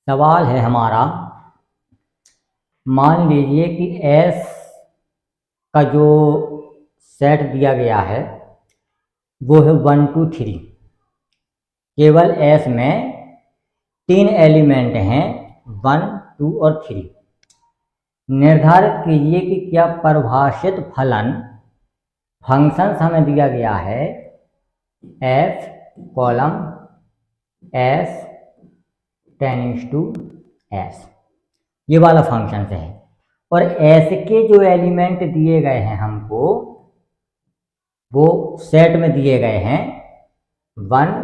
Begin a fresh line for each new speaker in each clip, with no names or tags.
सवाल है हमारा, मान लीजिए कि S का जो सेट दिया गया है वो है 1 2 3। केवल S में 3 एलिमेंट हैं 1 2 और 3। निर्धारित कीजिए कि क्या परिभाषित फलन फंक्शंस हमें दिया गया है f column S tends to S, ये वाला फंक्शन है। और S के जो एलिमेंट दिए गए हैं हमको वो सेट में दिए गए हैं 1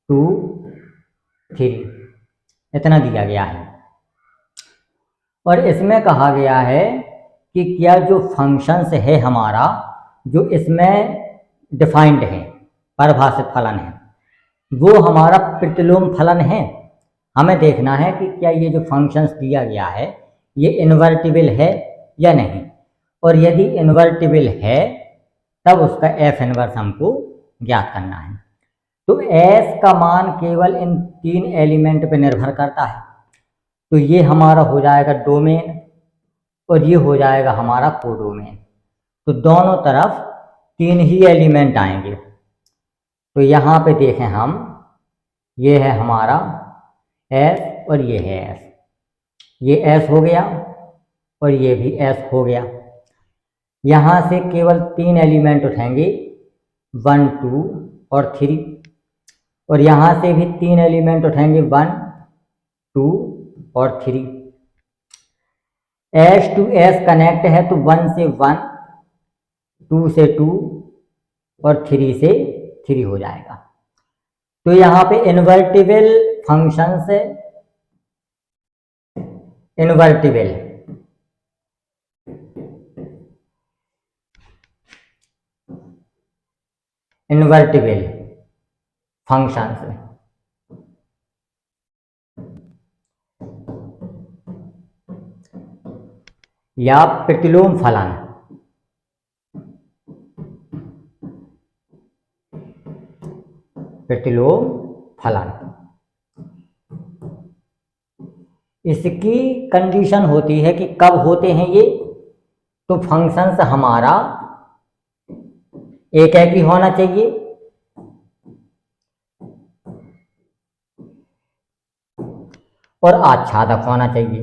2 3, इतना दिया गया है। और इसमें कहा गया है कि क्या जो फंक्शंस है हमारा जो इसमें डिफाइंड है, परिभाषित फलन है, वो हमारा प्रतिलोम फलन है। हमें देखना है कि क्या ये जो फंक्शंस दिया गया है ये इन्वर्टिबल है या नहीं, और यदि इन्वर्टिबल है तब उसका f इनवर्स हमको ज्ञात करना है। तो S का मान केवल इन 3 एलिमेंट पे निर्भर करता है, तो ये हमारा हो जाएगा डोमेन और ये हो जाएगा हमारा कोडोमेन। तो दोनों तरफ 3 ही एलिमेंट आएंगे। तो यहाँ पे देखें हम, ये है हमारा S और ये है S, ये S हो गया और ये भी S हो गया। यहाँ से केवल 3 एलिमेंट उठेंगे 1 2 और 3, और यहाँ से भी 3 एलिमेंट उठेंगे 1 2 और 3। S to S कनेक्ट है तो 1 से 1, 2 से 2 और 3 से 3 हो जाएगा। तो यहाँ पे इन्वर्टिबल फंक्शन से इन्वर्टिबल फंक्शन से या प्रतिलोम फलन इसकी कंडीशन होती है कि कब होते हैं ये, तो फंक्शंस हमारा एक ही होना चाहिए और आच्छादक होना चाहिए।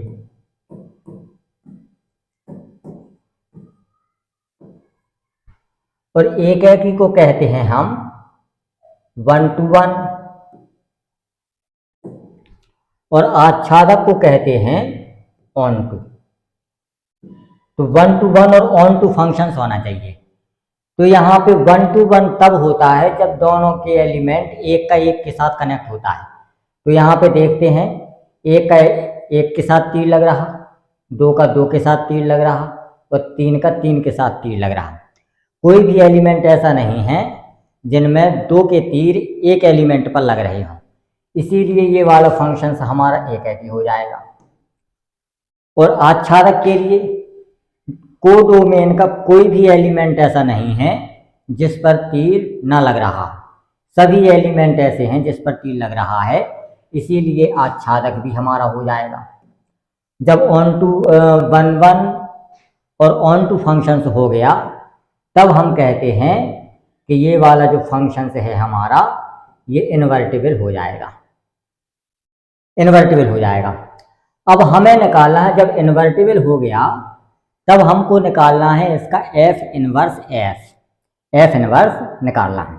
और एक ही को कहते हैं हम 1 to 1 और आच्छादक को कहते हैं ऑन टू। तो 1 to 1 और ऑन टू फंक्शंस होना चाहिए। तो यहाँ पे 1 to 1 तब होता है जब दोनों के एलिमेंट एक का एक के साथ कनेक्ट होता है। तो यहाँ पे देखते हैं, एक का एक के साथ तीर लग रहा, 2 का 2 के साथ तीर लग रहा और 3 का 3 के साथ तीर लग रहा। कोई भी एलिमेंट ऐसा नहीं है जिनमें 2 के तीर एक एलिमेंट पर लग रहे हों, इसीलिए ये वाला फंक्शन हमारा एक ही हो जाएगा। और आच्छादक के लिए कोडोमेन का कोई भी एलिमेंट ऐसा नहीं है जिस पर तीर ना लग रहा, सभी एलिमेंट ऐसे हैं जिस पर तीर लग रहा है, इसीलिए आच्छादक भी हमारा हो जाएगा। जब ऑन टू 1 1 और ऑन टू फंक्शंस हो गया तब हम कहते हैं कि ये वाला जो फंक्शंस है हमारा ये इन्वर्टिबल हो जाएगा, इन्वर्टिबल हो जाएगा। अब हमें निकालना है, जब इन्वर्टिबल हो गया तब हमको निकालना है इसका f inverse S, f inverse निकालना है।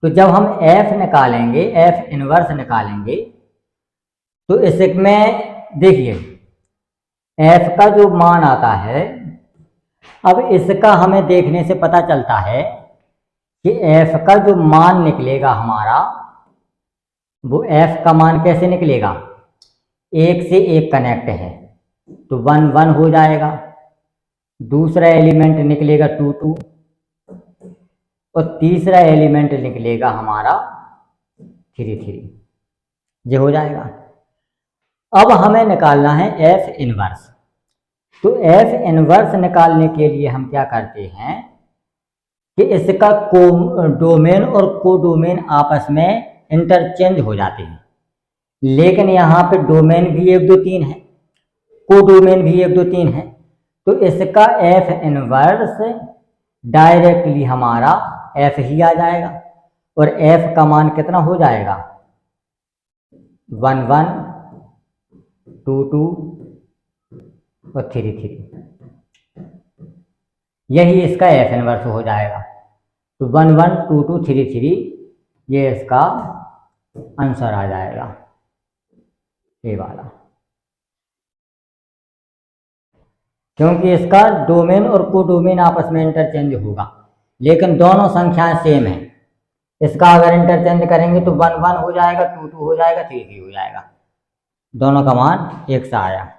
तो जब हम f निकालेंगे, f इनवर्स निकालेंगे, तो इसमें देखिए f का जो मान आता है, अब इसका हमें देखने से पता चलता है कि f का जो मान निकलेगा हमारा, वो f का मान कैसे निकलेगा, 1 से 1 कनेक्ट है तो 1 1 हो जाएगा, दूसरा एलिमेंट निकलेगा 2 2 और तीसरा एलिमेंट निकलेगा हमारा 3 3, ये हो जाएगा। अब हमें निकालना है f इनवर्स। तो f इनवर्स निकालने के लिए हम क्या करते हैं कि इसका डोमेन और कोडोमेन आपस में इंटरचेंज हो जाते हैं। लेकिन यहाँ पे डोमेन भी 1 2 3 है, को डोमेन भी 1 2 3 है, तो इसका एफ इनवर्स डायरेक्टली हमारा एफ ही आ जाएगा, और एफ का मान कितना हो जाएगा 1 1 2 2 और 3 3। यही इसका एफ इनवर्स हो जाएगा। तो 1 1 2 2 3 3 ये इसका आंसर आ जाएगा, ये वाला। क्योंकि इसका डोमेन और को डोमेन आपस में इंटरचेंज होगा, लेकिन दोनों संख्याएं सेम हैं। इसका अगर इंटरचेंज करेंगे तो 1 1 हो जाएगा, 2 2 हो जाएगा, 3 3 हो जाएगा, दोनों का मान एक सा आया।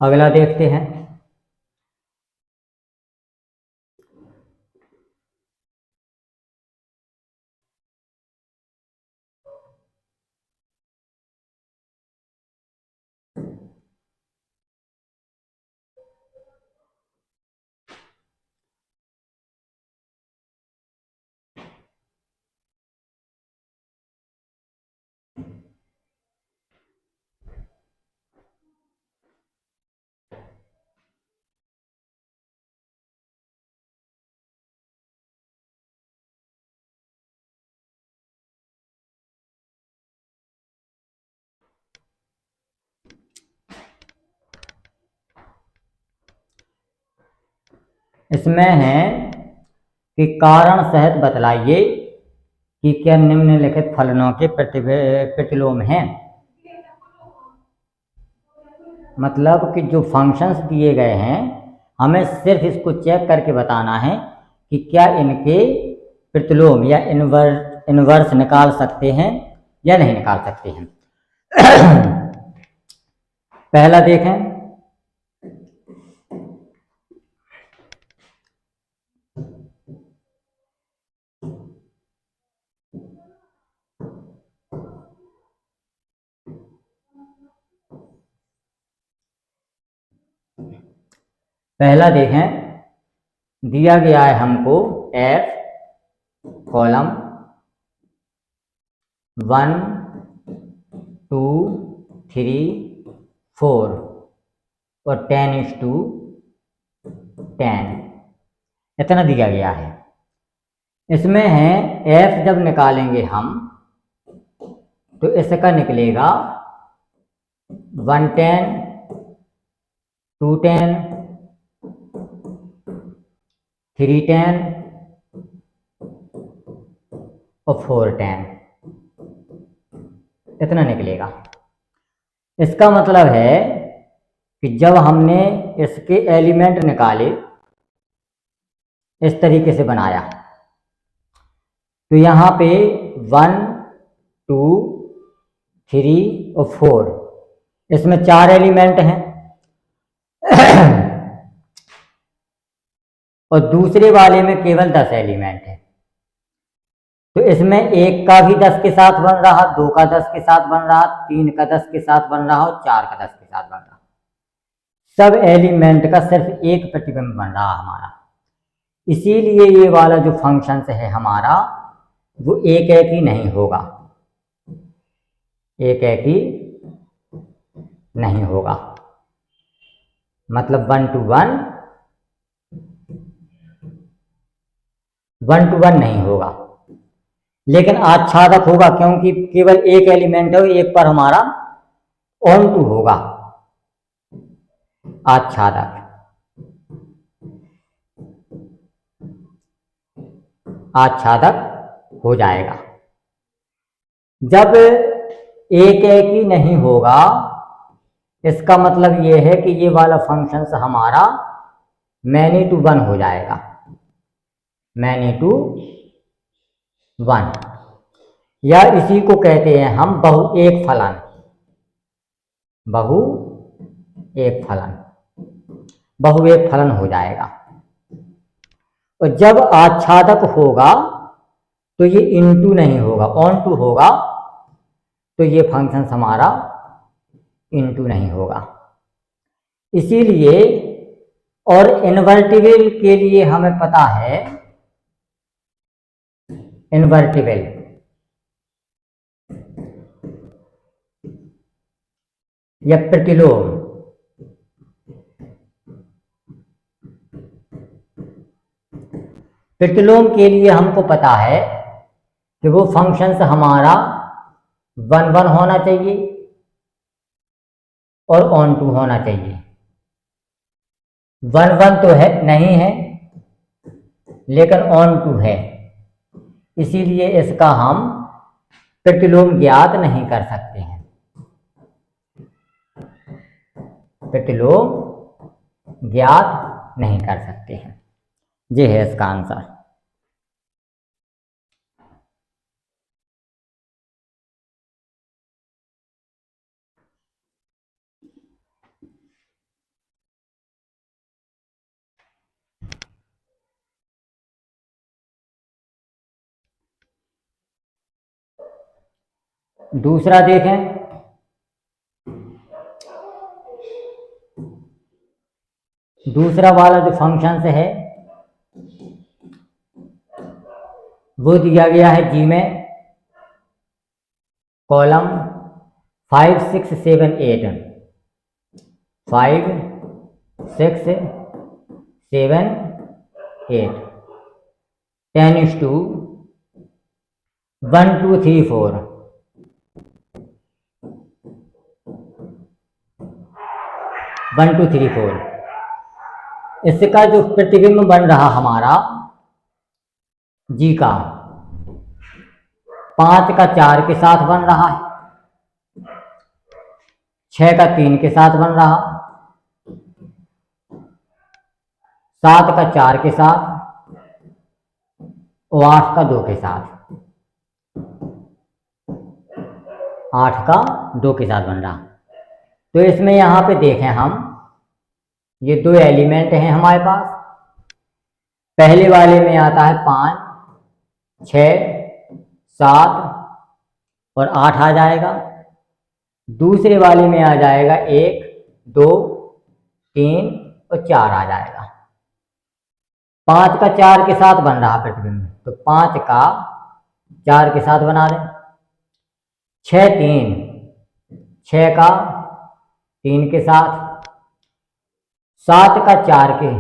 अगला देखते हैं। इसमें है कि कारण सहित बतलाइए कि क्या निम्नलिखित फलनों के प्रतिलोम हैं। मतलब कि जो फंक्शंस दिए गए हैं हमें सिर्फ इसको चेक करके बताना है कि क्या इनके प्रतिलोम या इनवर्स निकाल सकते हैं या नहीं निकाल सकते हैं। पहला देखें, पहला देखें, दिया गया है हमको f कॉलम 1 2 3 4 और 10:10 इतना दिया गया है। इसमें है f जब निकालेंगे हम तो इसका निकलेगा 110, 210, 310 और 410 इतना निकलेगा। इसका मतलब है कि जब हमने इसके एलिमेंट निकाले, इस तरीके से बनाया, तो यहाँ पे 1, 2, 3 और 4 इसमें 4 एलिमेंट हैं और दूसरे वाले में केवल 10 एलिमेंट है। तो इसमें 1 का भी 10 के साथ बन रहा, 2 का 10 के साथ बन रहा, 3 का 10 के साथ बन रहा और 4 का 10 के साथ बन रहा। सब एलिमेंट का सिर्फ एक प्रतिबिंब बन रहा हमारा। इसीलिए ये वाला जो फंक्शन है हमारा वो एक ही नहीं होगा, एक ही नहीं होगा, मतलब 1 to 1 नहीं होगा। लेकिन आच्छादक होगा क्योंकि केवल एक एलिमेंट है, एक पर हमारा ऑन टू होगा, आच्छादक। आच्छादक हो जाएगा। जब एक ही नहीं होगा इसका मतलब ये है कि ये वाला फंक्शन हमारा मैनी टू 1 हो जाएगा, मैनी टू 1, या इसी को कहते हैं हम बहु एक फलन, बहु एक फलन, बहु एक फलन हो जाएगा। और जब आच्छादक होगा तो ये इनटू नहीं होगा, ऑन टू होगा, तो ये फंक्शन हमारा इनटू नहीं होगा। इसीलिए और इन्वर्टिबल के लिए हमें पता है, इन्वर्टिबल या प्रतिलोम, प्रतिलोम के लिए हमको पता है कि वो फंक्शन हमारा 1, 1 होना चाहिए और ऑन टू होना चाहिए। 1, 1 तो है नहीं है लेकिन ऑन टू है, इसीलिए इसका हम प्रतिलोम ज्ञात नहीं कर सकते हैं, प्रतिलोम ज्ञात नहीं कर सकते हैं। ये है इसका आंसर। दूसरा देखें, दूसरा वाला जो फंक्शन है वो दिया गया है जी में, कॉलम 5, 6, 7, 8, 5, 6, 7, 8, 10:1, 2, 3, 4, 1, 2, 3, 4। इसका जो प्रतिबिंब बन रहा हमारा जी का 5 का 4 के साथ बन रहा है, 6 का 3 के साथ बन रहा, 7 का 4 के साथ और 8 का 2 के साथ, 8 का 2 के साथ बन रहा। तो इसमें यहाँ पे देखें हम, ये 2 एलिमेंट हैं हमारे पास। पहले वाले में आता है 5, 6, 7 और 8 आ जाएगा। दूसरे वाले में आ जाएगा 1, 2, 3 और 4 आ जाएगा। 5 का 4 के साथ बन रहा प्रतिबिंब, तो 5 का 4 के साथ बना दें। 6, 3, 6 का 3 के साथ, 7 का 4 के,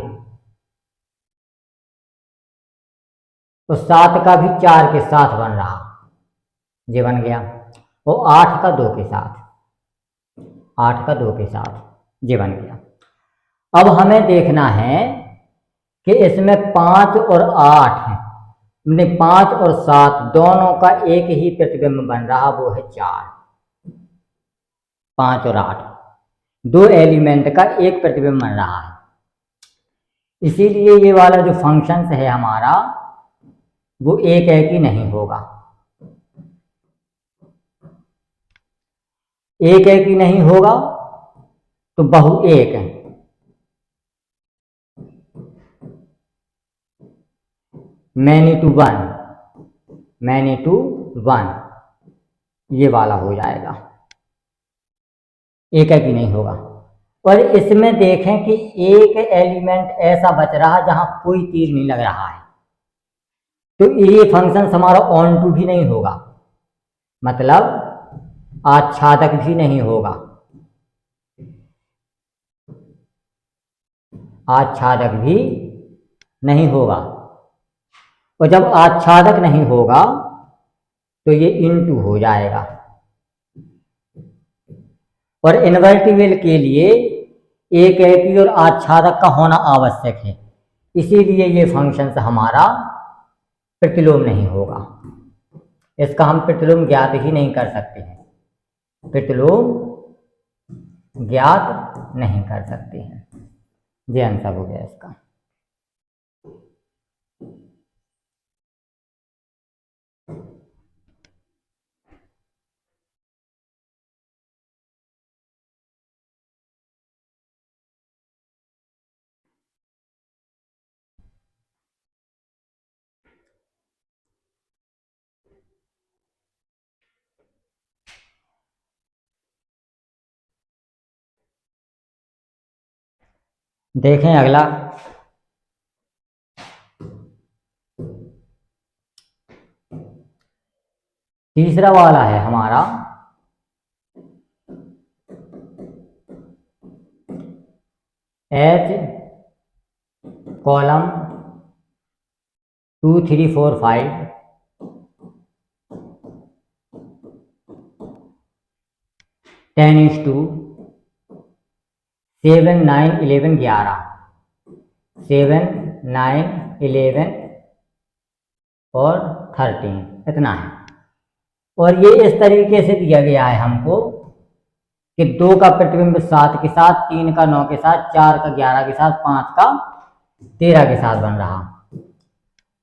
तो 7 का भी 4 के साथ बन रहा, ये बन गया। और 8 का 2 के साथ, 8 का 2 के साथ, ये बन गया। अब हमें देखना है कि इसमें 5 और 8 है, 5 और 7 दोनों का एक ही प्रतिबिंब बन रहा, वो है 4। 5 और 8 दो एलिमेंट का एक प्रतिबिंब बन रहा है, इसीलिए ये वाला जो फंक्शन है हमारा वो एक है कि नहीं होगा, एक है कि नहीं होगा, तो बहु एक है। Many to one, many to one, ये वाला हो जाएगा, एक है कि नहीं होगा। और इसमें देखें कि एक एलिमेंट ऐसा बच रहा जहां कोई तीर नहीं लग रहा है, तो ये फंक्शन हमारा ऑन टू भी नहीं होगा, मतलब आच्छादक भी नहीं होगा, आच्छादक भी नहीं होगा। और जब आच्छादक नहीं होगा तो ये इनटू हो जाएगा। और इन्वर्टिबल के लिए एक एकी और आच्छादक का होना आवश्यक है, इसीलिए ये फंक्शन हमारा प्रतिलोम नहीं होगा, इसका हम प्रतिलोम ज्ञात ही नहीं कर सकते हैं, प्रतिलोम ज्ञात नहीं कर सकते हैं। ये आंसर हो गया इसका। देखें अगला, तीसरा वाला है हमारा एच कॉलम 2 3 4 5 10:2 7 9 11 11 7 9 11 और 13 इतना है। और ये इस तरीके से दिया गया है हमको कि 2 का प्रतिबिंब 7 के साथ, 3 का 9 के साथ, 4 का 11 के साथ, 5 का 13 के साथ बन रहा।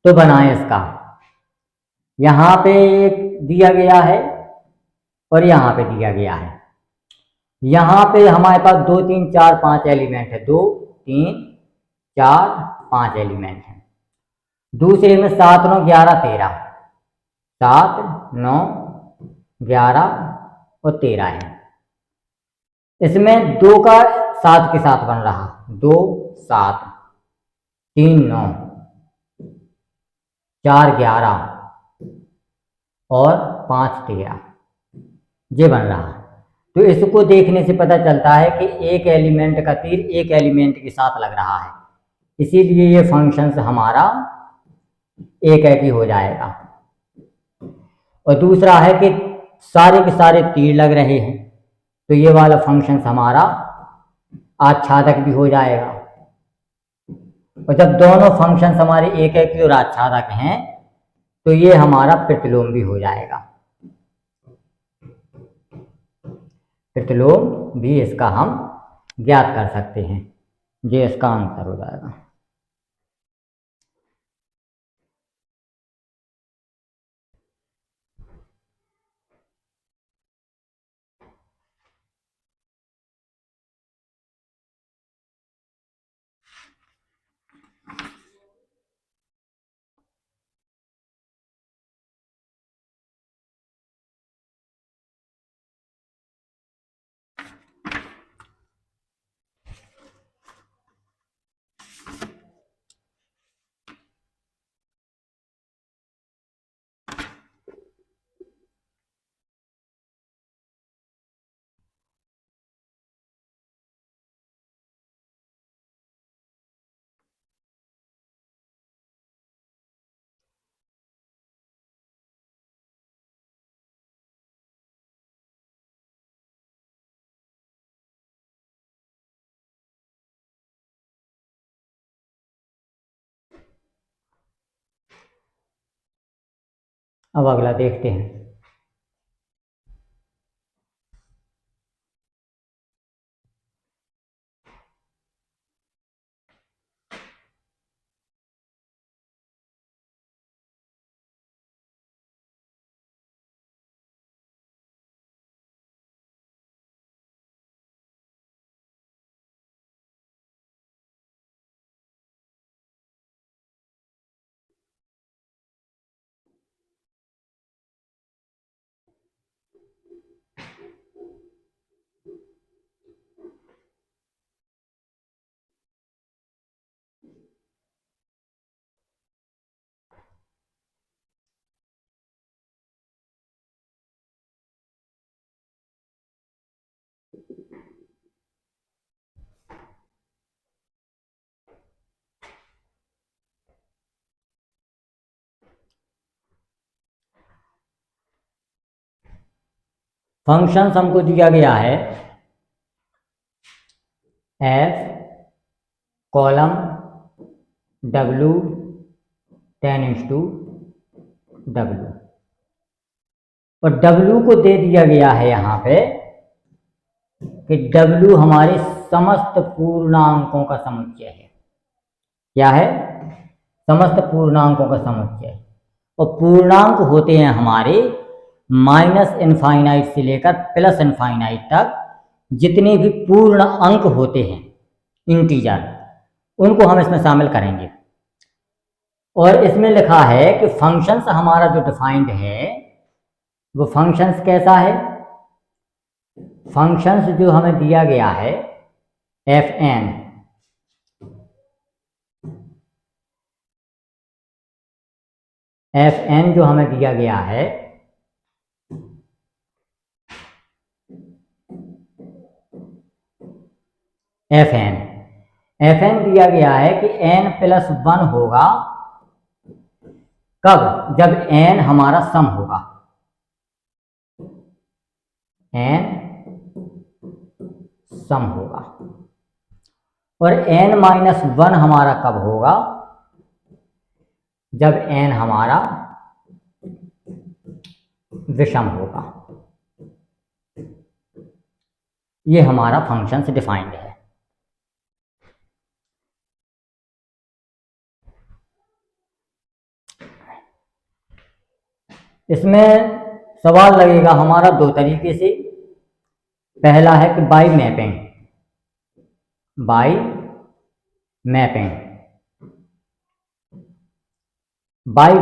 तो बनाए इसका, यहाँ पे एक दिया गया है और यहाँ पे दिया गया है। यहाँ पे हमारे पास 2 3 4 5 एलिमेंट है, 2 3 4 5 एलिमेंट है। दूसरे में 7 9 11 13, 7 9 11 और 13 है। इसमें 2 का 7 के साथ बन रहा, 2 7 3 9 4 11 और 5 13, ये बन रहा। तो इसको देखने से पता चलता है कि एक एलिमेंट का तीर एक एलिमेंट के साथ लग रहा है, इसीलिए ये फंक्शन हमारा एक ही हो जाएगा। और दूसरा है कि सारे के सारे तीर लग रहे हैं, तो ये वाला फंक्शन हमारा आच्छादक भी हो जाएगा। और जब दोनों फंक्शन हमारे एक एक और आच्छादक हैं तो ये हमारा प्रतिलोम भी हो जाएगा, प्रतिलोम भी इसका हम ज्ञात कर सकते हैं। ये इसका आंसर हो जाएगा। अब अगला देखते हैं। फंक्शन हमको दिया गया है एफ कॉलम W 10:W और W को दे दिया गया है यहाँ पे कि W हमारे समस्त पूर्णांकों का समुच्चय है। क्या है? समस्त पूर्णांकों का समुच्चय। और पूर्णांक होते हैं हमारे -इनफाइनाइट से लेकर +इनफाइनाइट तक जितने भी पूर्ण अंक होते हैं इंटीजर, उनको हम इसमें शामिल करेंगे। और इसमें लिखा है कि फंक्शंस हमारा जो डिफाइंड है वो फंक्शंस कैसा है? फंक्शंस जो हमें दिया गया है fn जो हमें दिया गया है fn दिया गया है कि n+1 होगा कब? जब n हमारा सम होगा। n सम होगा। और n-1 हमारा कब होगा? जब n हमारा विषम होगा। ये हमारा फंक्शन से डिफाइंड है। इसमें सवाल लगेगा हमारा दो तरीके से। पहला है कि बाय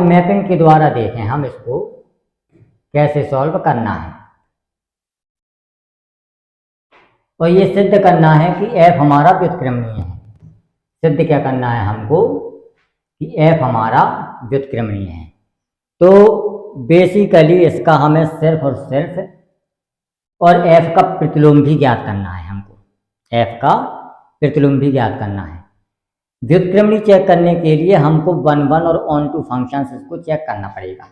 मैपिंग के द्वारा देखें हम इसको कैसे सॉल्व करना है। और ये सिद्ध करना है कि f हमारा व्युत्क्रमणीय है। सिद्ध क्या करना है हमको? कि f हमारा व्युत्क्रमणीय है। तो बेसिकली इसका हमें सिर्फ और सिर्फ और f का प्रतिलोम भी ज्ञात करना है हमको। f का प्रतिलोम भी ज्ञात करना है। व्युत्क्रमणी चेक करने के लिए हमको 1 और on2 फंक्शंस इसको चेक करना पड़ेगा।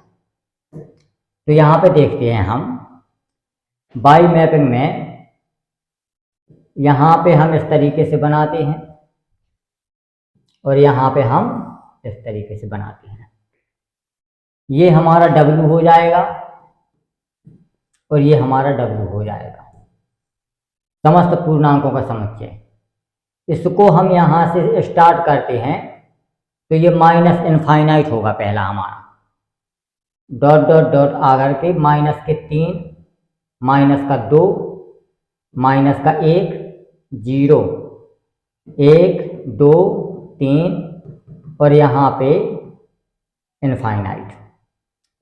तो यहाँ पे देखते हैं हम बाय मैपिंग में, यहाँ पे हम इस तरीके से बनाते हैं और यहाँ पे हम इस तरीके से बनाते हैं। ये हमारा W हो जाएगा और ये हमारा W हो जाएगा, समस्त पूर्णांकों का समुच्चय। इसको हम यहाँ से स्टार्ट करते हैं तो ये -इनफाइनाइट होगा पहला हमारा, डॉट डॉट डॉट आकर के -3, -2, -1, 0, 1, 2, 3 और यहाँ पे इनफाइनाइट।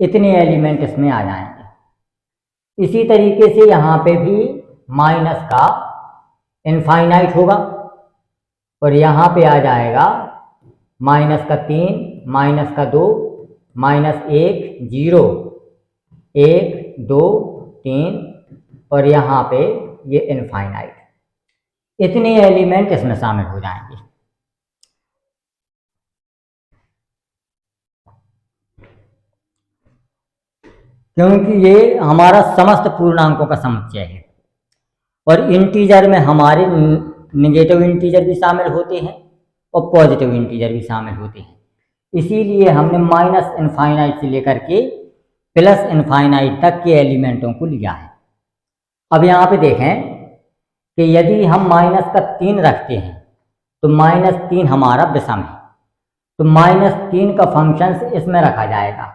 इतने एलिमेंट इसमें आ जाएंगे। इसी तरीके से यहाँ पे भी माइनस का इनफाइनाइट होगा और यहाँ पे आ जाएगा -3, -2, -1, 0, 1, 2, 3 और यहाँ पे ये इनफाइनाइट। इतने एलिमेंट इसमें शामिल हो जाएंगे। क्योंकि ये हमारा समस्त पूर्णांकों का समुच्चय है और इंटीजर में हमारे नेगेटिव इंटीजर भी शामिल होते हैं और पॉजिटिव इंटीजर भी शामिल होते हैं। इसीलिए हमने -इनफाइनाइट से लेकर के प्लस इनफाइनाइट तक के एलिमेंटों को लिया है। अब यहाँ पे देखें कि यदि हम -3 रखते हैं तो -3 हमारा विषम है, तो -3 का फंक्शन इसमें रखा जाएगा।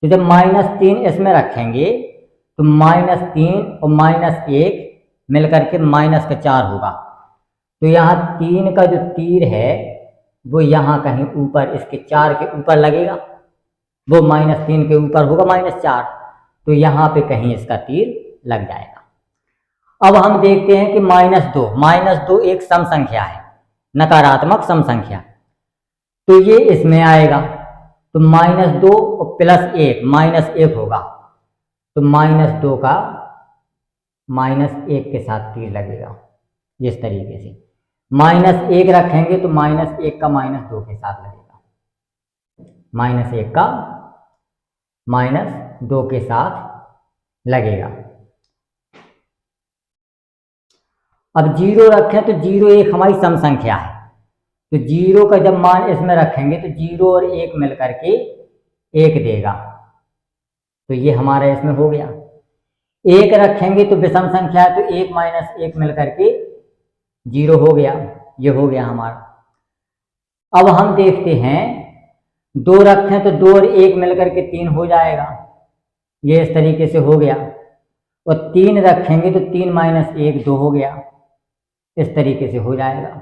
तो जब -3 इसमें रखेंगे तो -3 और -1 मिलकर के -4 होगा। तो यहाँ 3 का जो तीर है वो यहाँ कहीं ऊपर इसके 4 के ऊपर लगेगा, वो -3 के ऊपर होगा -4, तो यहाँ पे कहीं इसका तीर लग जाएगा। अब हम देखते हैं कि -2 एक सम संख्या है, नकारात्मक सम संख्या, तो ये इसमें आएगा। तो -2 और +1 -1 होगा, तो -2 का -1 के साथ तीर लगेगा। इस तरीके से -1 रखेंगे तो -1 का -2 के साथ लगेगा, -1 का -2 के साथ लगेगा। अब 0 रखें तो 0 एक हमारी सम संख्या है, तो 0 का जब मान इसमें रखेंगे तो 0 और 1 मिलकर के 1 देगा, तो ये हमारा इसमें हो गया। 1 रखेंगे तो विषम संख्या है, तो 1 - 1 मिलकर के 0 हो गया, ये हो गया हमारा। अब हम देखते हैं 2 रखें तो 2 और 1 मिलकर के 3 हो जाएगा, ये इस तरीके से हो गया। और 3 रखेंगे तो 3 - 1 2 हो गया, इस तरीके से हो जाएगा।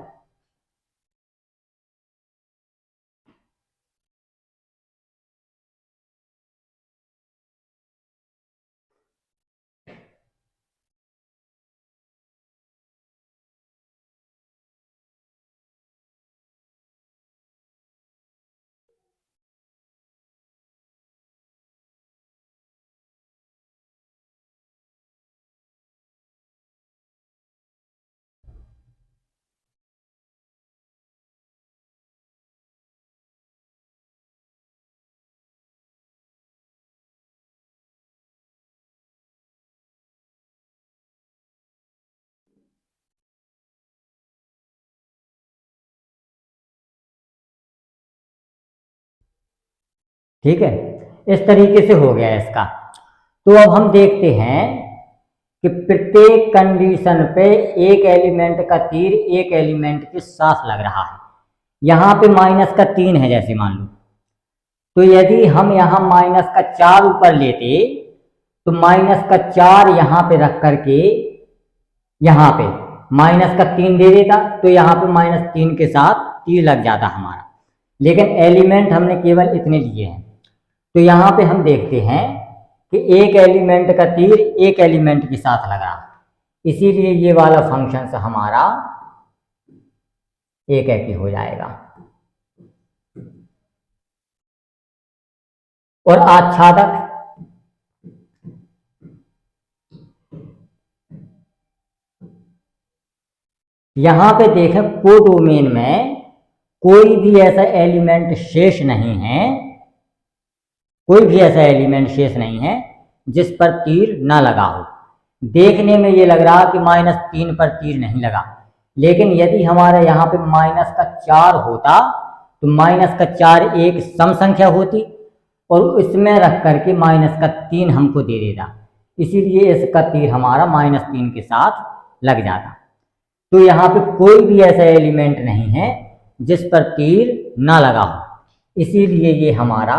ठीक है, इस तरीके से हो गया इसका। तो अब हम देखते हैं कि प्रत्येक कंडीशन पे एक एलिमेंट का तीर एक एलिमेंट के साथ लग रहा है। यहाँ पे -3 है जैसे मान लो, तो यदि हम यहाँ -4 ऊपर लेते तो -4 यहाँ पे रख करके यहाँ पे -3 दे देता, तो यहाँ पे -3 के साथ तीर लग जाता हमारा। लेकिन एलिमेंट हमने केवल इतने लिए हैं, तो यहाँ पे हम देखते हैं कि एक एलिमेंट का तीर एक एलिमेंट के साथ लगा, इसीलिए ये वाला फंक्शन हमारा एक ही हो जाएगा। और आच्छादक यहाँ पे देखें, कोडोमेन में कोई भी ऐसा एलिमेंट शेष नहीं है, कोई भी ऐसा एलिमेंट शेष नहीं है जिस पर तीर ना लगा हो। देखने में ये लग रहा कि -3 पर तीर नहीं लगा, लेकिन यदि हमारा यहाँ पे -4 होता तो -4 एक सम संख्या होती और इसमें रख करके -3 हमको दे देता, इसीलिए इसका तीर हमारा -3 के साथ लग जाता। तो यहाँ पे कोई भी ऐसा एलिमेंट नहीं है जिस पर तीर ना लगा हो, इसीलिए ये हमारा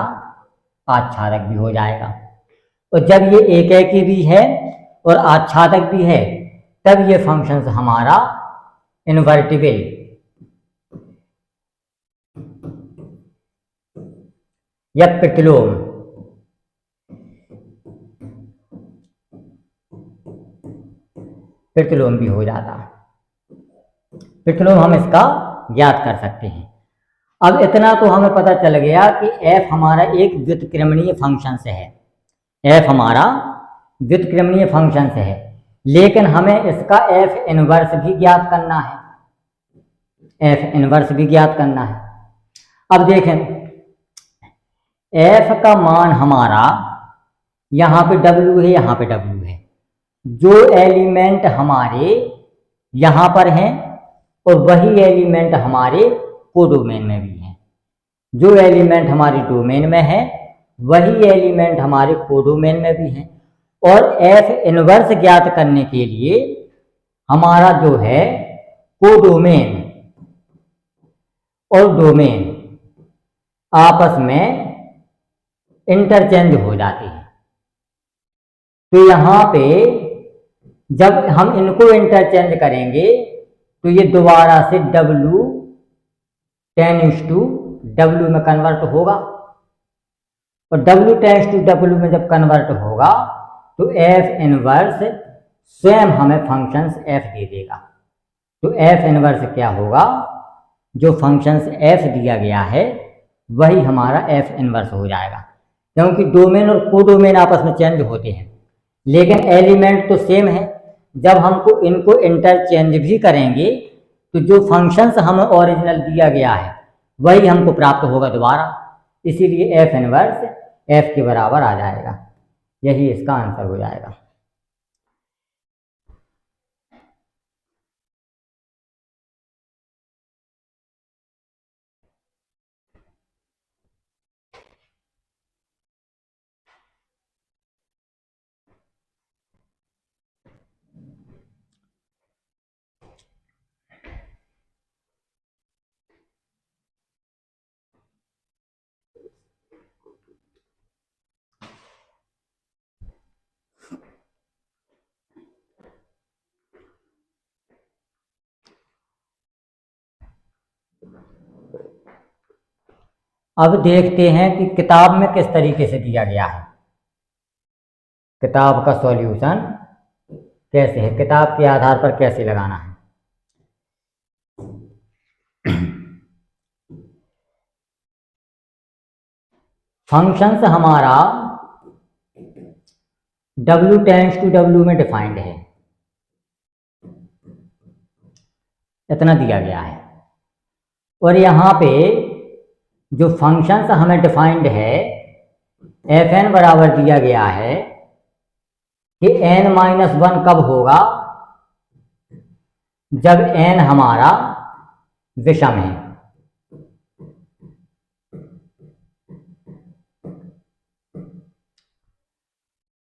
आच्छादक भी हो जाएगा। और जब ये एकेकी भी है और आच्छादक भी है, तब ये फंक्शन हमारा इन्वर्टिबल या प्रतिलोम भी हो जाता। प्रतिलोम हम इसका ज्ञात कर सकते हैं। अब इतना तो हमें पता चल गया कि f हमारा एक व्युत्क्रमणीय फंक्शन से है, f हमारा व्युत्क्रमणीय फंक्शन से है, लेकिन हमें इसका f इनवर्स भी ज्ञात करना है, f इनवर्स भी ज्ञात करना है। अब देखें, f का मान हमारा यहाँ पे w है, यहाँ पे w है। जो एलिमेंट हमारे यहाँ पर हैं और वही एलिमेंट हमारे कोडोमेन में भी हैं। जो एलिमेंट हमारे डोमेन में है वही एलिमेंट हमारे कोडोमेन में भी हैं। और एफ इनवर्स ज्ञात करने के लिए हमारा जो है कोडोमेन और डोमेन आपस में इंटरचेंज हो जाते हैं। तो यहाँ पे जब हम इनको इंटरचेंज करेंगे तो ये दोबारा से W 10:W में कन्वर्ट होगा, और W 10:W में जब कन्वर्ट होगा तो एफ इनवर्स स्वयं हमें फंक्शंस एफ दे देगा। तो एफ इनवर्स क्या होगा, जो फंक्शंस एफ दिया गया है वही हमारा एफ इनवर्स हो जाएगा। क्योंकि डोमेन और कोडोमेन आपस में चेंज होते हैं लेकिन एलिमेंट तो सेम है। जब हमको इनको इंटरचेंज भी करेंगे तो जो फंक्शंस हमें ओरिजिनल दिया गया है वही हमको प्राप्त होगा दोबारा, इसीलिए एफ इनवर्स एफ के बराबर आ जाएगा। यही इसका आंसर हो जाएगा। अब देखते हैं कि किताब में किस तरीके से दिया गया है, किताब का सॉल्यूशन कैसे है, किताब के आधार पर कैसे लगाना है। फंक्शंस हमारा W टेंड्स टू W में डिफाइंड है, इतना दिया गया है। और यहाँ पे जो फंक्शंस हमें डिफाइंड है एफ एन बराबर दिया गया है कि n-1 कब होगा, जब n हमारा विषम है।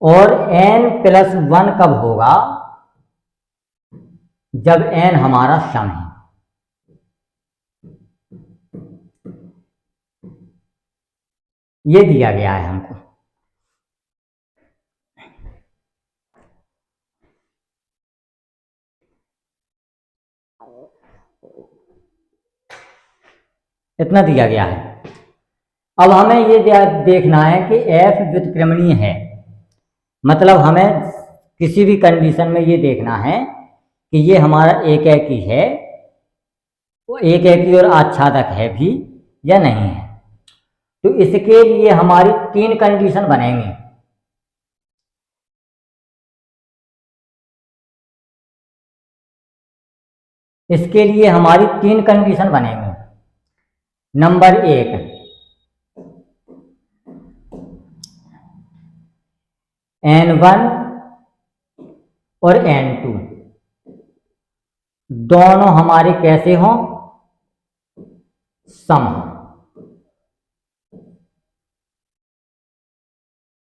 और n+1 कब होगा, जब n हमारा सम है। ये दिया गया है हमको। इतना दिया गया है। अब हमें ये देखना है कि f व्युत्क्रमणीय है, मतलब हमें किसी भी कंडीशन में ये देखना है कि ये हमारा एक एकी है, वो एक एकी और आच्छादक है भी या नहीं है। तो इसके लिए हमारी 3 कंडीशन बनेंगी। इसके लिए हमारी 3 कंडीशन बनेंगी। नंबर 1, n1 और n2 दोनों हमारे कैसे हों, सम हों।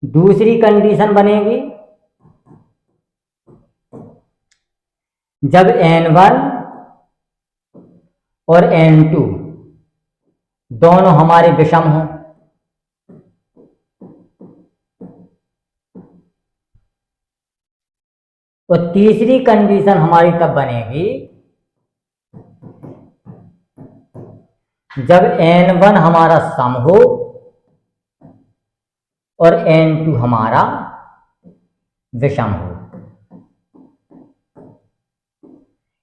दूसरी कंडीशन बनेगी जब n1 और n2 दोनों हमारे विषम हों। और तीसरी कंडीशन हमारी तब बनेगी जब n1 हमारा सम हो और n2 हमारा विषम हो।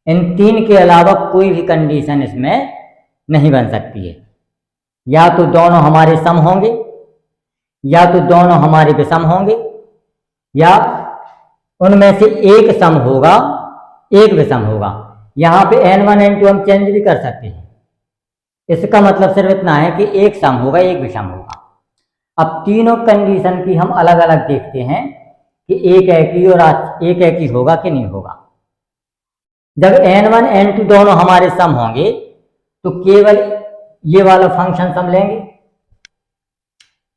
इन 3 के अलावा कोई भी कंडीशन इसमें नहीं बन सकती है। या तो दोनों हमारे सम होंगे, या तो दोनों हमारे विषम होंगे, या उनमें से एक सम होगा एक विषम होगा। यहाँ पे n1 n2 हम चेंज भी कर सकते हैं। इसका मतलब सिर्फ इतना है कि एक सम होगा एक विषम होगा। अब तीनों कंडीशन की हम अलग अलग देखते हैं कि एक एकी और एक एकी होगा कि नहीं होगा। जब n1 n2 दोनों हमारे सम होंगे तो केवल ये वाला फंक्शन सम लेंगे,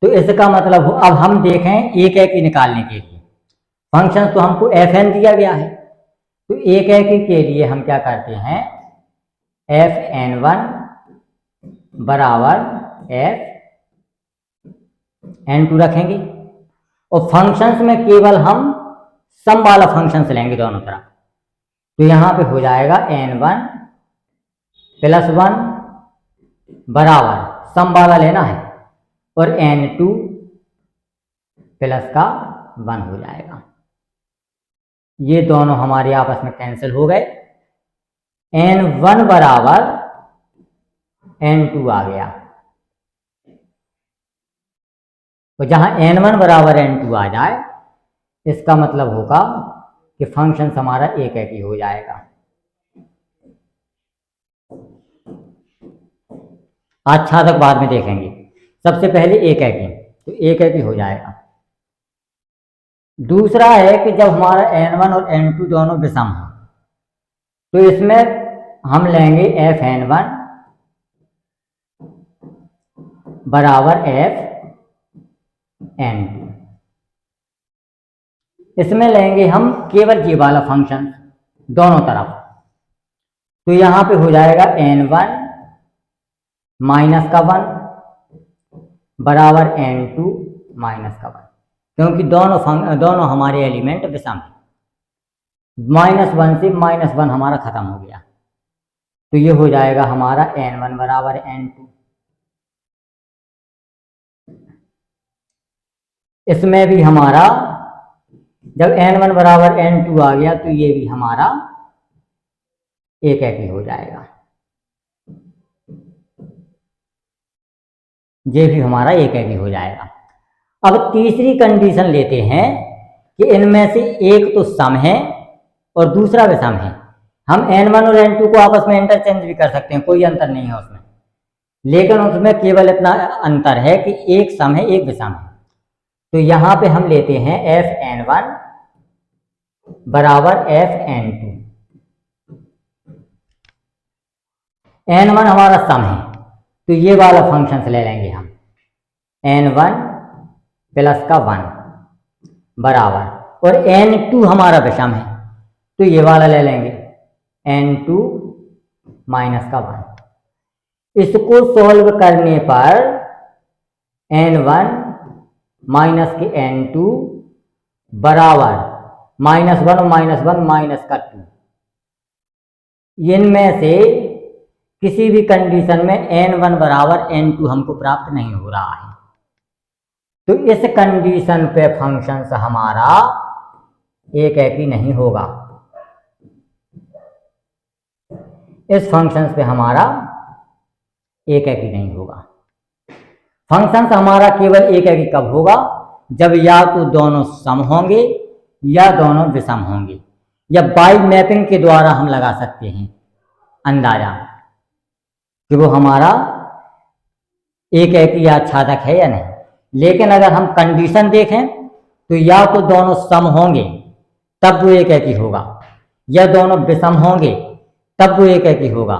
तो इसका मतलब अब हम देखें एक एक ही निकालने के लिए फंक्शन तो हमको एफ एन दिया गया है, तो एक एक ही के लिए हम क्या करते हैं, एफ एन वन बराबर एफ एन टू रखेंगे और फंक्शंस में केवल हम सम वाला फंक्शंस लेंगे दोनों तरफ। तो यहाँ पे हो जाएगा एन वन प्लस वन बराबर सम वाला लेना है और एन टू प्लस का वन हो जाएगा। ये दोनों हमारे आपस में कैंसिल हो गए, एन वन बराबर एन टू आ गया। तो जहां एन वन बराबर एन टू आ जाए इसका मतलब होगा कि फंक्शन हमारा एक ही हो जाएगा। अच्छा तक बाद में देखेंगे, सबसे पहले एक ही, तो एक ही हो जाएगा। दूसरा है कि जब हमारा एन वन और एन टू दोनों विषम हो तो इसमें हम लेंगे एफ एन वन बराबर एफ एन टू। इसमें लेंगे हम केवल ये वाला फंक्शन दोनों तरफ, तो यहां पे हो जाएगा एन वन माइनस का वन बराबर एन टू माइनस का वन, क्योंकि दोनों हमारे एलिमेंट विषम है। माइनस वन से माइनस वन हमारा खत्म हो गया, तो ये हो जाएगा हमारा एन वन बराबर एन टू। इसमें भी हमारा जब एन वन बराबर एन टू आ गया तो ये भी हमारा एक ही हो जाएगा, ये भी हमारा एक ही हो जाएगा। अब तीसरी कंडीशन लेते हैं कि इनमें से एक तो सम है और दूसरा विषम है। हम n1 और n2 को आपस में इंटरचेंज भी कर सकते हैं, कोई अंतर नहीं है उसमें, लेकिन उसमें केवल इतना अंतर है कि एक सम है एक विषम है। तो यहाँ पे हम लेते हैं एफ एन वन बराबर एफ एन टू। n1 हमारा सम है तो ये वाला फंक्शन ले लेंगे हम, n1 प्लस का वन बराबर, और n2 हमारा विषम है तो ये वाला ले लेंगे n2 माइनस का वन। इसको सॉल्व करने पर n1 माइनस के n2 बराबर माइनस वन माइनस का टू। इनमें से किसी भी कंडीशन में n1 बराबर n2 हमको प्राप्त नहीं हो रहा है, तो इस कंडीशन पे फंक्शन हमारा एक ही नहीं होगा। इस फंक्शन पे हमारा एक ही नहीं होगा। फंक्शन हमारा केवल एक ही कब होगा, जब या तो दोनों सम होंगे या दोनों विषम होंगे, या बाई मैपिंग के द्वारा हम लगा सकते हैं अंदाजा कि वो हमारा एक ही आच्छादक है या नहीं। लेकिन अगर हम कंडीशन देखें तो या तो दोनों सम होंगे तब वो एक ही होगा, या दोनों विषम होंगे तब वो एक ही होगा।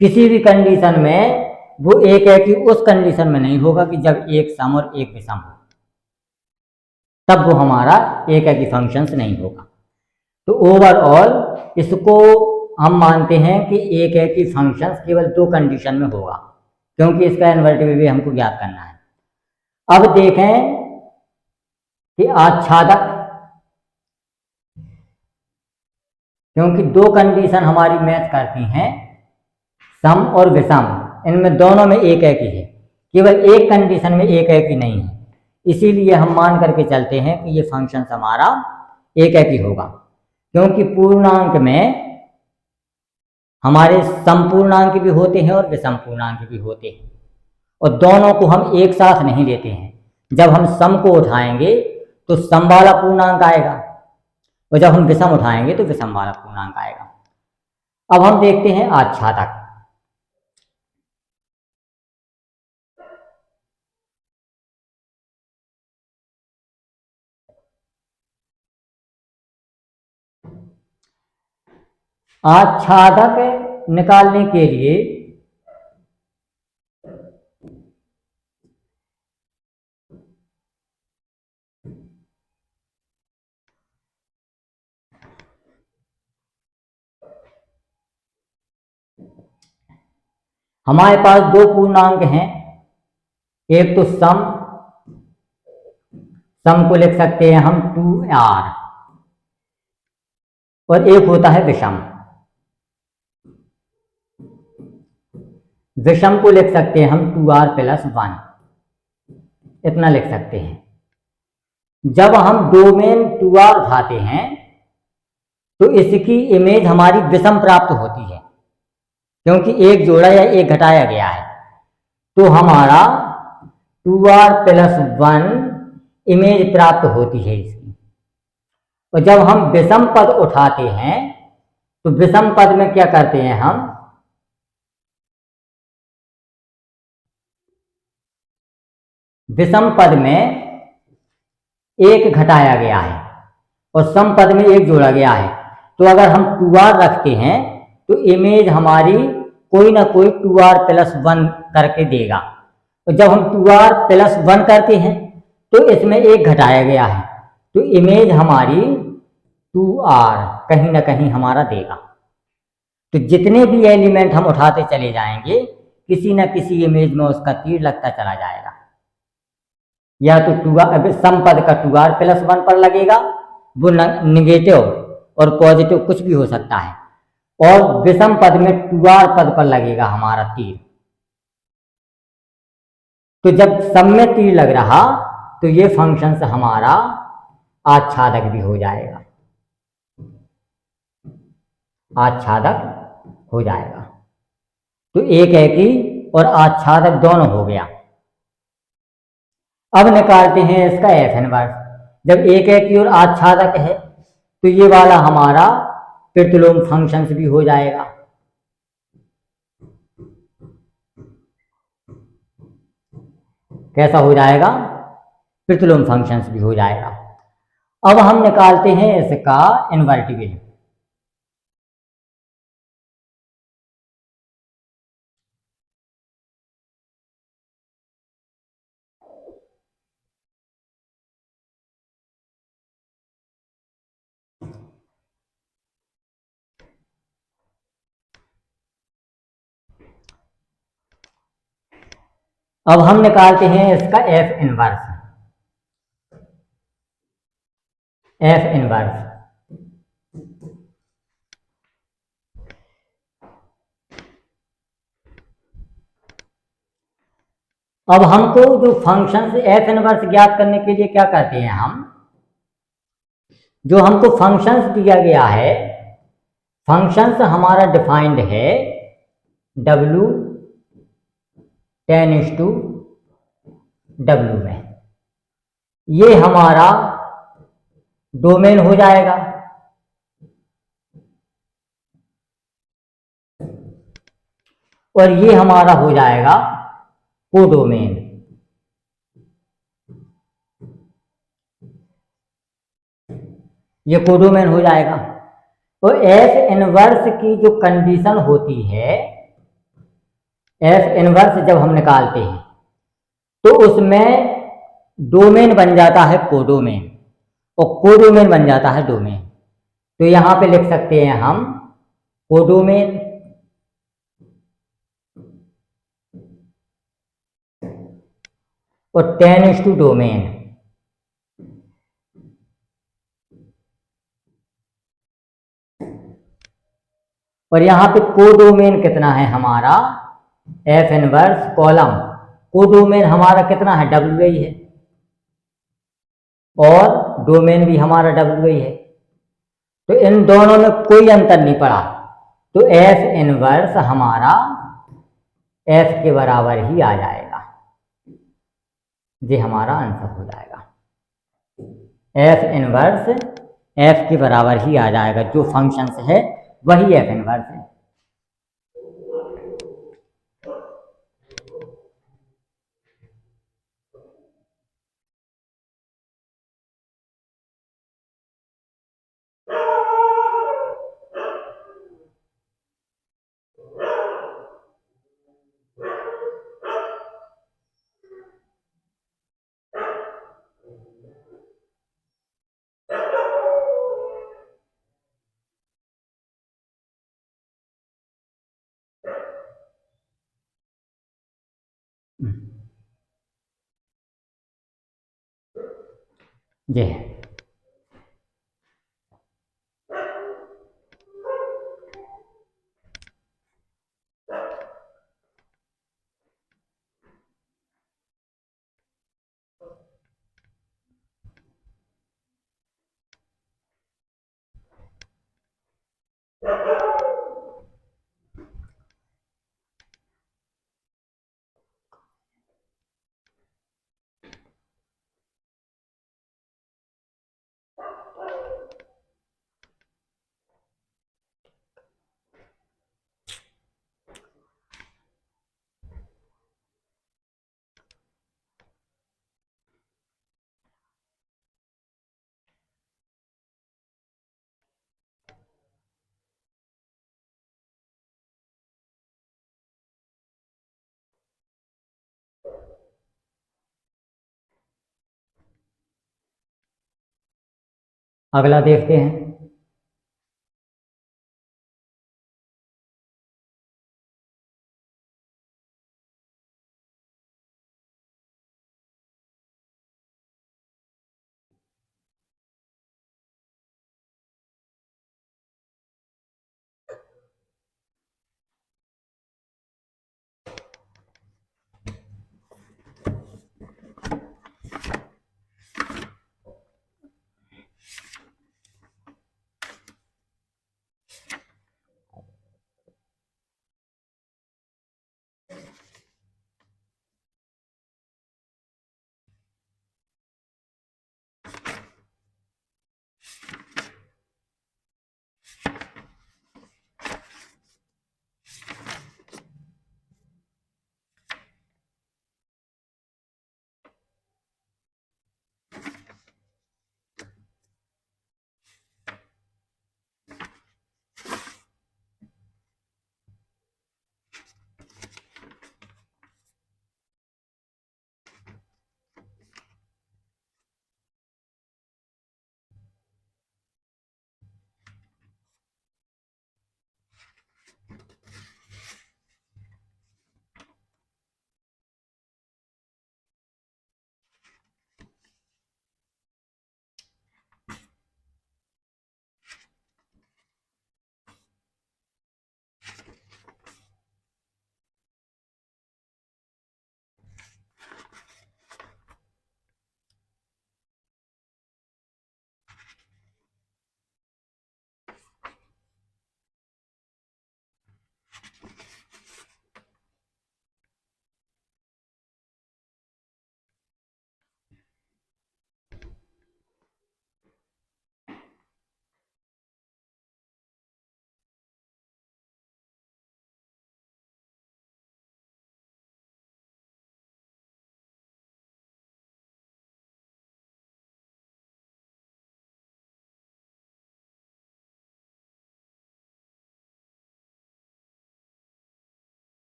किसी भी कंडीशन में वो एक ही उस कंडीशन में नहीं होगा कि जब एक सम और एक विषम हो, तब वो हमारा एक ही फंक्शंस नहीं होगा। तो ओवरऑल इसको हम मानते हैं कि एक ही फंक्शंस केवल दो कंडीशन में होगा, क्योंकि इसका इन्वर्टिबल हमको ज्ञात करना है। अब देखें कि आच्छादक, क्योंकि दो कंडीशन हमारी मैच करती हैं सम और विषम, इनमें दोनों में एक ही है, केवल एक कंडीशन में एक ही नहीं है। इसीलिए हम मान करके चलते हैं कि ये फंक्शन हमारा एक ही होगा, क्योंकि पूर्णांक में हमारे सम पूर्णांक भी होते हैं और विषम पूर्णांक भी होते हैं, और दोनों को हम एक साथ नहीं लेते हैं। जब हम सम को उठाएंगे तो सम वाला पूर्णांक आएगा, और जब हम विषम उठाएंगे तो विषम वाला पूर्णांक आएगा। अब हम देखते हैं आच्छादक। आच्छादक निकालने के लिए हमारे पास दो पूर्णांक हैं, एक तो सम को लिख सकते हैं हम 2r, और एक होता है विषम। विषम को लिख सकते हैं हम 2r + 1, इतना लिख सकते हैं। जब हम डोमेन 2r उठाते हैं तो इसकी इमेज हमारी विषम प्राप्त होती है, क्योंकि एक जोड़ा या एक घटाया गया है, तो हमारा 2r + 1 इमेज प्राप्त होती है इसकी। और जब हम विषम पद उठाते हैं तो विषम पद में क्या करते हैं हम, विषम पद में एक घटाया गया है और सम पद में एक जोड़ा गया है, तो अगर हम 2r रखते हैं तो इमेज हमारी कोई ना कोई 2r + 1 करके देगा। और जब हम 2r + 1 करते हैं तो इसमें एक घटाया गया है, तो इमेज हमारी 2r कहीं ना कहीं हमारा देगा। तो जितने भी एलिमेंट हम उठाते चले जाएंगे, किसी न किसी इमेज में उसका तीर लगता चला जाएगा। या तो 2r सम पद का 2r + 1 पर लगेगा, वो निगेटिव और पॉजिटिव कुछ भी हो सकता है, और विषम पद में 2r पद पर लगेगा हमारा तीर। तो जब सम में तीर लग रहा तो ये फंक्शन से हमारा आच्छादक भी हो जाएगा, आच्छादक हो जाएगा। तो एक एकी और आच्छादक दोनों हो गया। अब निकालते हैं इसका एफ इनवर्स। जब एक एकी और आच्छादक है तो ये वाला हमारा प्रतिलोम फंक्शंस भी हो जाएगा। कैसा हो जाएगा? प्रतिलोम फंक्शंस भी हो जाएगा। अब हम निकालते हैं इसका इन्वर्टिबल। अब हम निकालते हैं इसका एफ इनवर्स। एफ इनवर्स अब हमको जो फंक्शन एफ इनवर्स ज्ञात करने के लिए क्या करते हैं हम, जो हमको फंक्शंस दिया गया है, फंक्शंस हमारा डिफाइंड है W 10:W में। ये हमारा डोमेन हो जाएगा, और ये हमारा हो जाएगा कोडोमेन। ये कोडोमेन हो जाएगा। तो एफ इनवर्स की जो कंडीशन होती है, एफ इनवर्स जब हम निकालते हैं तो उसमें डोमेन बन जाता है कोडोमेन, और कोडोमेन बन जाता है डोमेन। तो यहां पे लिख सकते हैं हम कोडोमेन और 10 डोमेन। और यहां पे कोडोमेन कितना है हमारा, एफ इनवर्स कॉलम कोडोमेन हमारा कितना है, WI है, और डोमेन भी हमारा WI है। तो इन दोनों में कोई अंतर नहीं पड़ा, तो एफ इनवर्स हमारा एफ के बराबर ही आ जाएगा। ये हमारा आंसर हो जाएगा। एफ इनवर्स एफ के बराबर ही आ जाएगा, जो फंक्शन है वही एफ इनवर्स है। जी। अगला देखते हैं।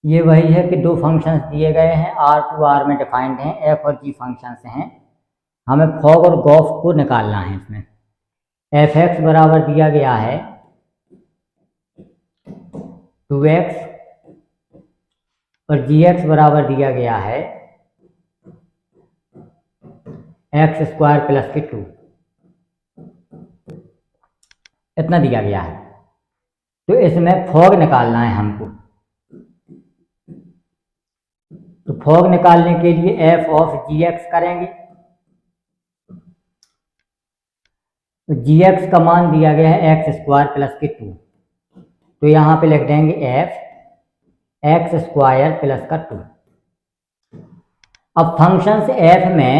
ये वही है कि दो फंक्शंस दिए गए हैं, आर टू आर में डिफाइंड हैं, एफ और जी फंक्शंस हैं। हमें फॉग और गॉफ को निकालना है। इसमें एफ एक्स बराबर दिया गया है 2x और जी एक्स बराबर दिया गया है x² प्लस के 2, इतना दिया गया है। तो इसमें फॉग निकालना है हमको। तो फॉग निकालने के लिए एफ ऑफ जी एक्स करेंगे। तो जी एक्स का मान दिया गया है x² प्लस के 2, तो यहाँ पे लिख देंगे एफ x² प्लस का 2। अब फंक्शन से एफ में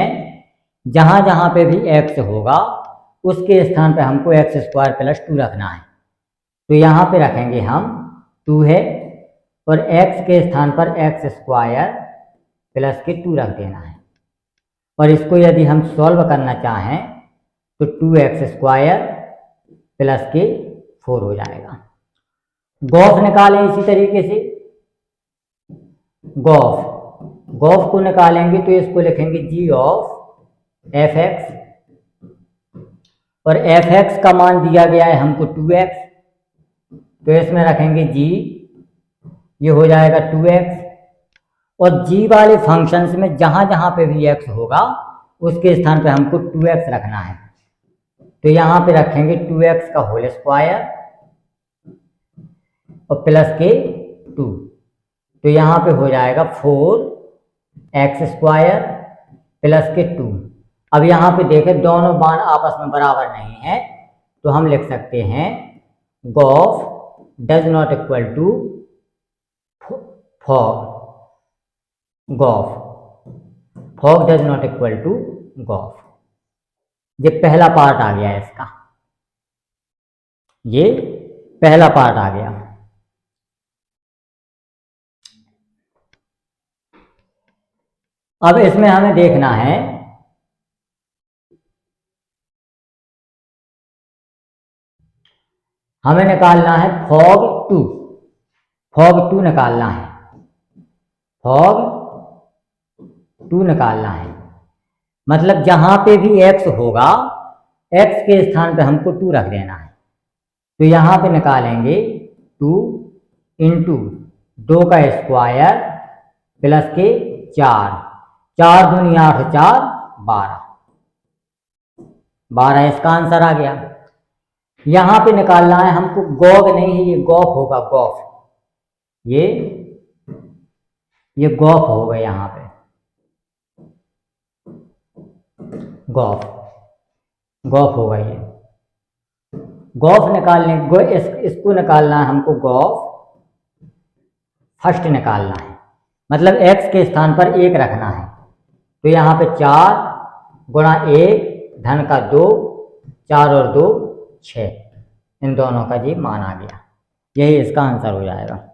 जहाँ जहाँ पे भी x होगा उसके स्थान पे हमको x² प्लस 2 रखना है। तो यहाँ पे रखेंगे हम 2 है और x के स्थान पर x स्क्वायर प्लस के 2 रख देना है। और इसको यदि हम सॉल्व करना चाहें तो 2x स्क्वायर प्लस के 4 हो जाएगा। गॉफ निकालें इसी तरीके से। गॉफ को निकालेंगे तो इसको लिखेंगे g ऑफ f(x) और f(x) का मान दिया गया है हमको 2x, तो इसमें रखेंगे g, ये हो जाएगा 2x। और g वाले फंक्शंस में जहां जहां पे भी x होगा उसके स्थान पे हमको 2x रखना है, तो यहाँ पे रखेंगे 2x का होल स्क्वायर और प्लस के 2, तो यहाँ पे हो जाएगा 4x स्क्वायर प्लस के 2। अब यहाँ पे देखें दोनों मान आपस में बराबर नहीं है, तो हम लिख सकते हैं g o f does not equal to f o g. F o g does not equal to g o f. ये पहला पार्ट आ गया है इसका, ये पहला पार्ट आ गया। अब इसमें हमें देखना है हमें निकालना है फॉग 2 निकालना है, फॉग 2 निकालना है। मतलब जहां पे भी x होगा x के स्थान पे हमको 2 रख देना है, तो यहाँ पे निकालेंगे 2 इंटू 2 का स्क्वायर प्लस के 4, 4 दूनी 8, 4 12 इसका आंसर आ गया। यहाँ पे निकालना है हमको गॉग नहीं है, ये गॉफ होगा, गॉफ, ये गॉफ होगा। यहाँ पे गॉफ होगा, ये गॉफ निकालने इसको निकालना है हमको, गॉफ फर्स्ट निकालना है, मतलब x के स्थान पर 1 रखना है, तो यहाँ पे 4 गुणा 1 धन का 2, 4 और 2 6, इन दोनों का जी मान आ गया, यही इसका आंसर हो जाएगा।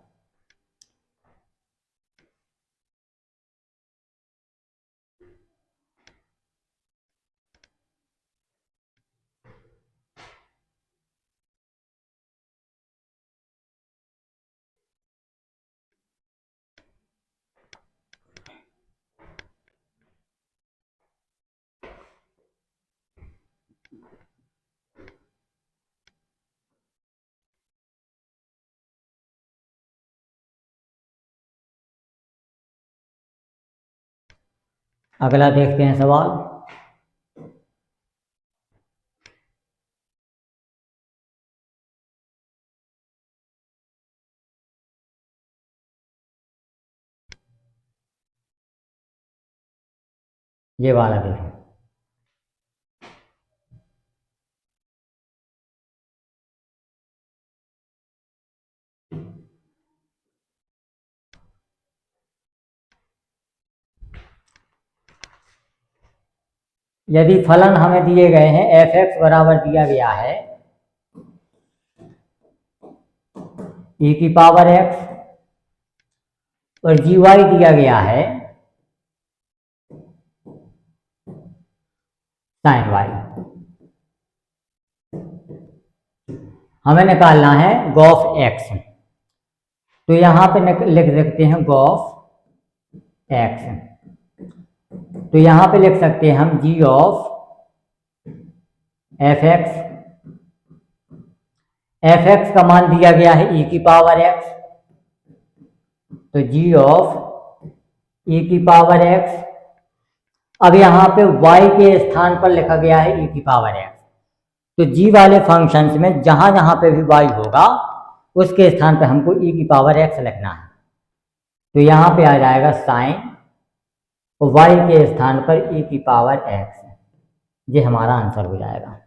अगला देखते हैं सवाल। ये वाला देखें, यदि फलन हमें दिए गए हैं f(x) बराबर दिया गया है e की पावर x और gy दिया गया है sin y, हमें निकालना है गॉफ x, तो यहाँ पे लिख सकते हैं गॉफ x, तो यहाँ पे लिख सकते हैं हम g ऑफ f(x) का मान दिया गया है e की पावर x, तो g ऑफ e की पावर x। अब यहाँ पे y के स्थान पर लिखा गया है e की पावर x, तो g वाले फंक्शंस में जहां जहां पे भी y होगा उसके स्थान पे हमको e की पावर x लिखना है, तो यहाँ पे आ जाएगा साइन और y के स्थान पर e की पावर x, ये हमारा आंसर हो जाएगा।